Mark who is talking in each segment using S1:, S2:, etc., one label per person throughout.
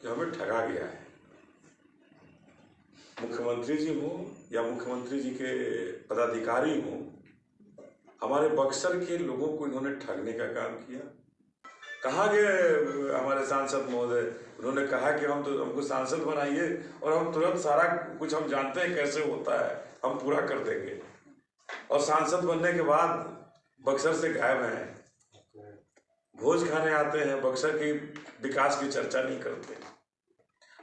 S1: कि हमें ठगा गया है। मुख्यमंत्री जी हों या मुख्यमंत्री जी के पदाधिकारी हों, हमारे बक्सर के लोगों को इन्होंने ठगने का काम किया। कहाँ गए हमारे सांसद महोदय? उन्होंने कहा कि हमको सांसद बनाइए और हम तुरंत सारा कुछ हम जानते हैं कैसे होता है, हम पूरा कर देंगे। और सांसद बनने के बाद बक्सर से गायब हैं, भोज खाने आते हैं, बक्सर की विकास की चर्चा नहीं करते।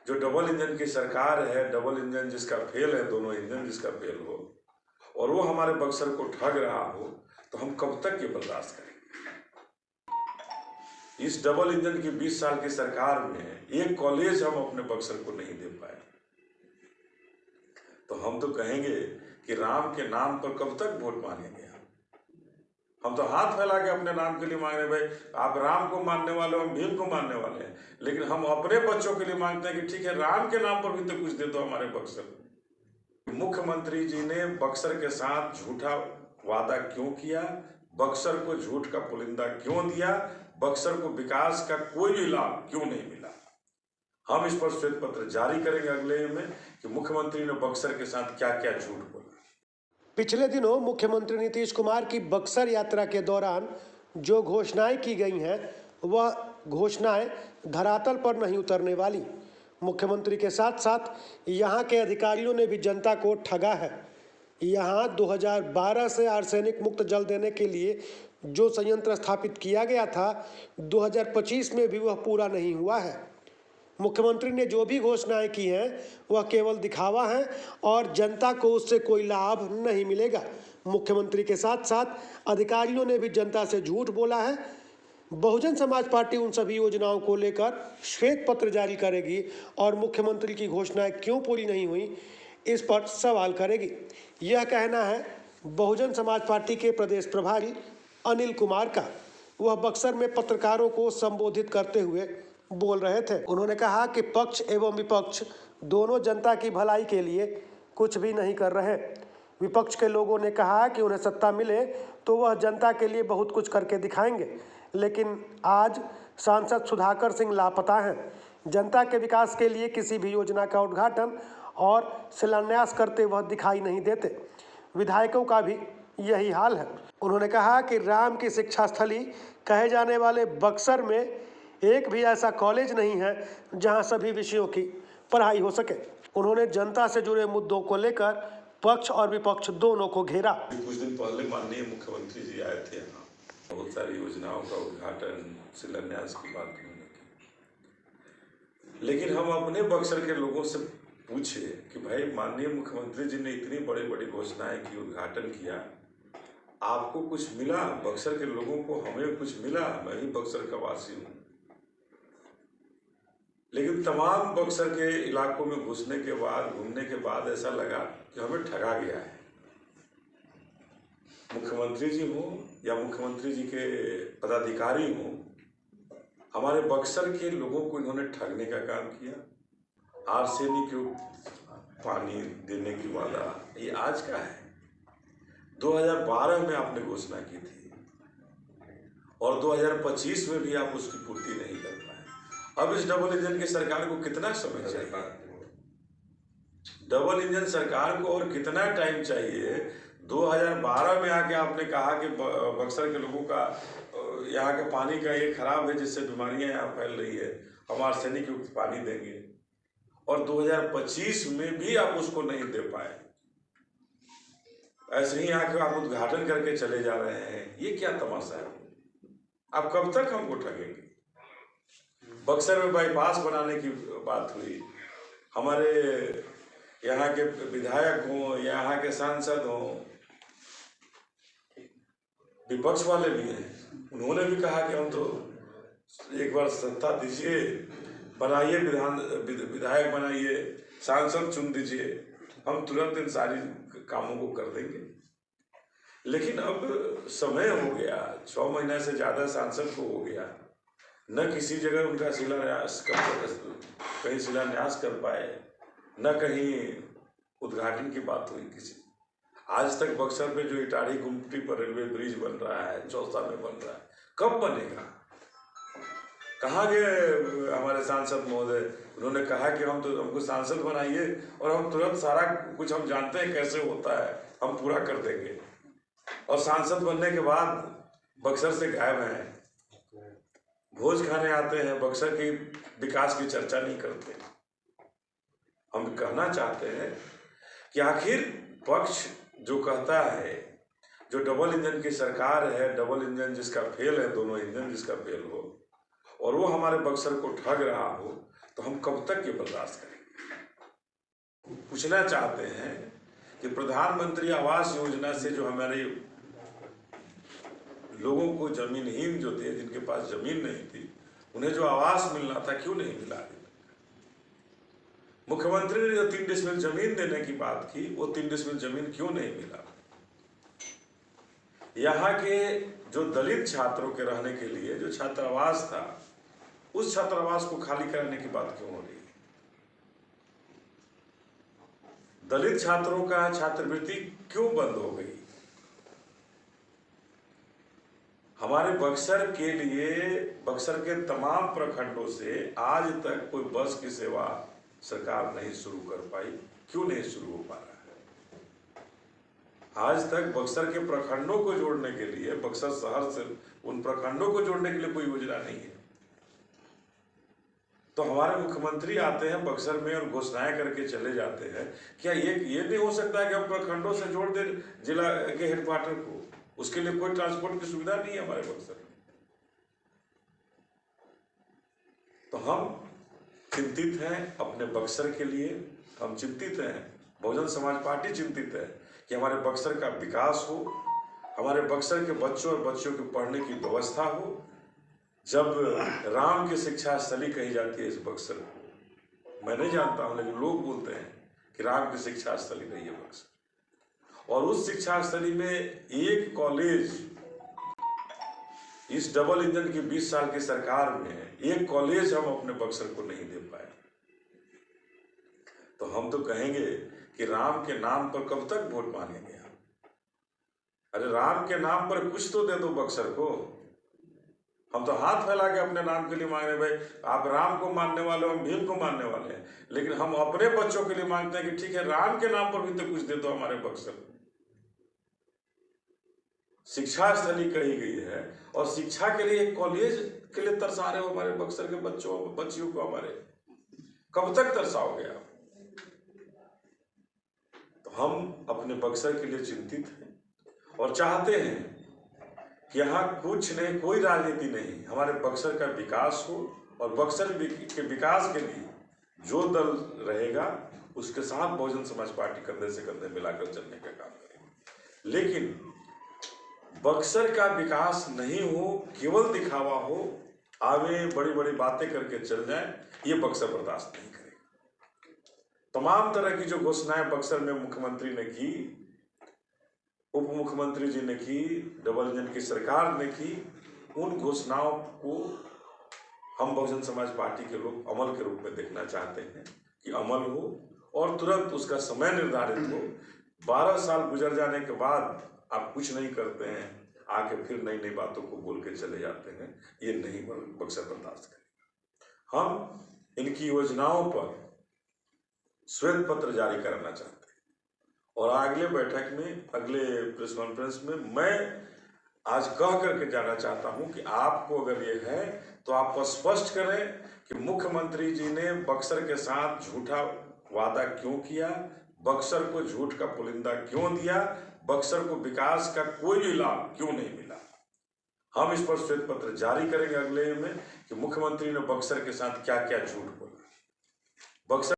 S1: जो डबल इंजन की सरकार है, डबल इंजन जिसका फेल है, दोनों इंजन जिसका फेल हो, और वो हमारे बक्सर को ठग रहा हो, तो हम कब तक ये बर्दाश्त करेंगे? इस डबल इंजन की 20 साल की सरकार में एक कॉलेज हम अपने बक्सर को नहीं दे पाए, तो हम तो कहेंगे कि राम के नाम पर कब तक वोट मांगेंगे? हम तो हाथ फैला के अपने नाम के लिए मांग रहे हैं। भाई आप राम को मानने वाले हो, हम भीम को मानने वाले हैं, लेकिन हम अपने बच्चों के लिए मांगते हैं कि ठीक है, राम के नाम पर भी तो कुछ दे दो हमारे बक्सर। मुख्यमंत्री जी ने बक्सर के साथ झूठा वादा क्यों किया? बक्सर को झूठ का पुलिंदा क्यों दिया? बक्सर को विकास का कोई भी लाभ क्यों नहीं मिला? हम इस पर श्वेत पत्र जारी करेंगे अगले में कि मुख्यमंत्री ने बक्सर के साथ क्या क्या झूठ बोला।
S2: पिछले दिनों मुख्यमंत्री नीतीश कुमार की बक्सर यात्रा के दौरान जो घोषणाएं की गई हैं, वह घोषणाएं धरातल पर नहीं उतरने वाली। मुख्यमंत्री के साथ साथ यहां के अधिकारियों ने भी जनता को ठगा है। यहां 2012 से आर्सेनिक मुक्त जल देने के लिए जो संयंत्र स्थापित किया गया था, 2025 में भी वह पूरा नहीं हुआ है। मुख्यमंत्री ने जो भी घोषणाएं की हैं वह केवल दिखावा है और जनता को उससे कोई लाभ नहीं मिलेगा। मुख्यमंत्री के साथ साथ अधिकारियों ने भी जनता से झूठ बोला है। बहुजन समाज पार्टी उन सभी योजनाओं को लेकर श्वेत पत्र जारी करेगी और मुख्यमंत्री की घोषणाएं क्यों पूरी नहीं हुई, इस पर सवाल करेगी। यह कहना है बहुजन समाज पार्टी के प्रदेश प्रभारी अनिल कुमार का। वह बक्सर में पत्रकारों को संबोधित करते हुए बोल रहे थे। उन्होंने कहा कि पक्ष एवं विपक्ष दोनों जनता की भलाई के लिए कुछ भी नहीं कर रहे। विपक्ष के लोगों ने कहा कि उन्हें सत्ता मिले तो वह जनता के लिए बहुत कुछ करके दिखाएंगे, लेकिन आज सांसद सुधाकर सिंह लापता हैं। जनता के विकास के लिए किसी भी योजना का उद्घाटन और शिलान्यास करते वह दिखाई नहीं देते। विधायकों का भी यही हाल है। उन्होंने कहा कि राम की शिक्षा स्थली कहे जाने वाले बक्सर में एक भी ऐसा कॉलेज नहीं है जहां सभी विषयों की पढ़ाई हो सके। उन्होंने जनता से जुड़े मुद्दों को लेकर पक्ष और विपक्ष दोनों को घेरा।
S1: कुछ दिन पहले माननीय मुख्यमंत्री जी आए थे यहाँ, बहुत सारी योजनाओं का उद्घाटन, शिलान्यास की बात उन्होंने की, लेकिन हम अपने बक्सर के लोगों से पूछे कि भाई माननीय मुख्यमंत्री जी ने इतनी बड़ी बड़ी घोषणाएं की, उद्घाटन किया, आपको कुछ मिला? बक्सर के लोगों को, हमें कुछ मिला? मैं ही बक्सर का वासी हूँ, लेकिन तमाम बक्सर के इलाकों में घुसने के बाद, घूमने के बाद ऐसा लगा कि हमें ठगा गया है। मुख्यमंत्री जी हों या मुख्यमंत्री जी के पदाधिकारी हों, हमारे बक्सर के लोगों को इन्होंने ठगने का काम किया। आर्सेनिक युक्त पानी देने की वादा ये आज का है, 2012 में आपने घोषणा की थी और 2025 में भी आप उसकी पूर्ति नहीं कर पाए। अब इस डबल इंजन की सरकार को कितना समय चाहिए? डबल इंजन सरकार को और कितना टाइम चाहिए? 2012 में आके आपने कहा कि बक्सर के लोगों का, यहाँ के पानी का ये खराब है जिससे बीमारियां यहाँ फैल रही है, हम आर्सेनिक युक्त पानी देंगे, और 2025 में भी आप उसको नहीं दे पाए। ऐसे ही आके आप उद्घाटन करके चले जा रहे हैं। ये क्या तमाशा है? आप कब तक हमको ठगेंगे? बक्सर में बाईपास बनाने की बात हुई, हमारे यहाँ के विधायक हों, यहाँ के सांसद हों, विपक्ष वाले भी हैं, उन्होंने भी कहा कि हम तो एक बार सत्ता दीजिए, बनाइए, विधायक बनाइए, सांसद चुन दीजिए, हम तुरंत इन सारी कामों को कर देंगे। लेकिन अब समय हो गया, 6 महीने से ज़्यादा सांसद को हो गया, न किसी जगह उनका शिलान्यास कहीं शिलान्यास कर पाए, न कहीं उद्घाटन की बात हुई किसी। आज तक बक्सर पे जो इटाड़ी गुमटी पर रेलवे ब्रिज बन रहा है, चौसा में बन रहा है, कब बनेगा? कहाँ गए हमारे सांसद महोदय? उन्होंने कहा कि हमको सांसद बनाइए और हम तुरंत सारा कुछ हम जानते हैं कैसे होता है, हम पूरा कर देंगे। और सांसद बनने के बाद बक्सर से गायब हैं, भोज खाने आते हैं, बक्सर की विकास की चर्चा नहीं करते। हम कहना चाहते हैं कि आखिर पक्ष जो कहता है, जो डबल इंजन की सरकार है, डबल इंजन जिसका फेल है, दोनों इंजन जिसका फेल हो, और वो हमारे बक्सर को ठग रहा हो, तो हम कब तक ये बर्दाश्त करेंगे? पूछना चाहते हैं कि प्रधानमंत्री आवास योजना से जो हमारे लोगों को जमीनहीन जो थे, जिनके पास जमीन नहीं थी, उन्हें जो आवास मिलना था, क्यों नहीं मिला? मुख्यमंत्री ने जो 3 डिसमिल जमीन देने की बात की, वो 3 डिसमिल जमीन क्यों नहीं मिला? यहाँ के जो दलित छात्रों के रहने के लिए जो छात्रावास था, उस छात्रावास को खाली कराने की बात क्यों हो रही है? दलित छात्रों का छात्रवृत्ति क्यों बंद हो गई? हमारे बक्सर के लिए, बक्सर के तमाम प्रखंडों से आज तक कोई बस की सेवा सरकार नहीं शुरू कर पाई। क्यों नहीं शुरू हो पा रहा है? आज तक बक्सर के प्रखंडों को जोड़ने के लिए, बक्सर शहर से उन प्रखंडों को जोड़ने के लिए कोई योजना नहीं है। तो हमारे मुख्यमंत्री आते हैं बक्सर में और घोषणाएं करके चले जाते हैं। क्या ये नहीं हो सकता है कि हम प्रखंडों से जोड़ दें जिला के हेडक्वार्टर को? उसके लिए कोई ट्रांसपोर्ट की सुविधा नहीं है हमारे बक्सर में। तो हम चिंतित हैं अपने बक्सर के लिए, हम चिंतित हैं, बहुजन समाज पार्टी चिंतित है कि हमारे बक्सर का विकास हो, हमारे बक्सर के बच्चों और बच्चियों के पढ़ने की व्यवस्था हो। जब राम की शिक्षा स्थली कही जाती है इस बक्सर को, मैं नहीं जानता हूं, लेकिन लोग बोलते हैं कि राम की शिक्षा स्थली नहीं है बक्सर। और उस शिक्षा स्थली में एक कॉलेज, इस डबल इंजन की 20 साल की सरकार में एक कॉलेज हम अपने बक्सर को नहीं दे पाए। तो हम तो कहेंगे कि राम के नाम पर कब तक वोट मांगेंगे हम? अरे राम के नाम पर कुछ तो दे दो बक्सर को। हम तो हाथ फैला के अपने नाम के लिए मांग रहे, भाई आप राम को मानने वाले हो, हम भीम को मानने वाले हैं, लेकिन हम अपने बच्चों के लिए मांगते हैं कि ठीक है, राम के नाम पर भी तो कुछ दे दो हमारे बक्सर को। शिक्षा स्थली कही गई है और शिक्षा के लिए एक कॉलेज के लिए तरसा रहे हो हमारे बक्सर के बच्चों बच्चियों को। हमारे कब तक तरसाओगे आप? तो हम अपने बक्सर के लिए चिंतित हैं और चाहते हैं कि यहाँ कुछ नहीं, कोई राजनीति नहीं, हमारे बक्सर का विकास हो। और बक्सर के विकास के लिए जो दल रहेगा उसके साथ बहुजन समाज पार्टी कंधे से कंधे मिलाकर चलने का काम करेगी। लेकिन बक्सर का विकास नहीं हो, केवल दिखावा हो, आगे बड़ी बड़ी बातें करके चल जाए, ये बक्सर बर्दाश्त नहीं करेगा। तमाम तरह की जो घोषणाएं बक्सर में मुख्यमंत्री ने की, उप मुख्यमंत्री जी ने की, डबल इंजन की सरकार ने की, उन घोषणाओं को हम बहुजन समाज पार्टी के लोग अमल के रूप में देखना चाहते हैं कि अमल हो और तुरंत उसका समय निर्धारित हो। 12 साल गुजर जाने के बाद आप कुछ नहीं करते हैं, आके फिर नई नई बातों को बोल के चले जाते हैं, ये नहीं बक्सर बर्दाश्त करेगा। हम इनकी योजनाओं पर श्वेत पत्र जारी कराना चाहते हैं और अगले बैठक में, अगले प्रेस कॉन्फ्रेंस में मैं आज कह करके जाना चाहता हूं कि आपको अगर ये है तो आप स्पष्ट करें कि मुख्यमंत्री जी ने बक्सर के साथ झूठा वादा क्यों किया, बक्सर को झूठ का पुलिंदा क्यों दिया, बक्सर को विकास का कोई भी लाभ क्यों नहीं मिला। हम इस पर श्वेत पत्र जारी करेंगे अगले में कि मुख्यमंत्री ने बक्सर के साथ क्या क्या झूठ बोला। बक्सर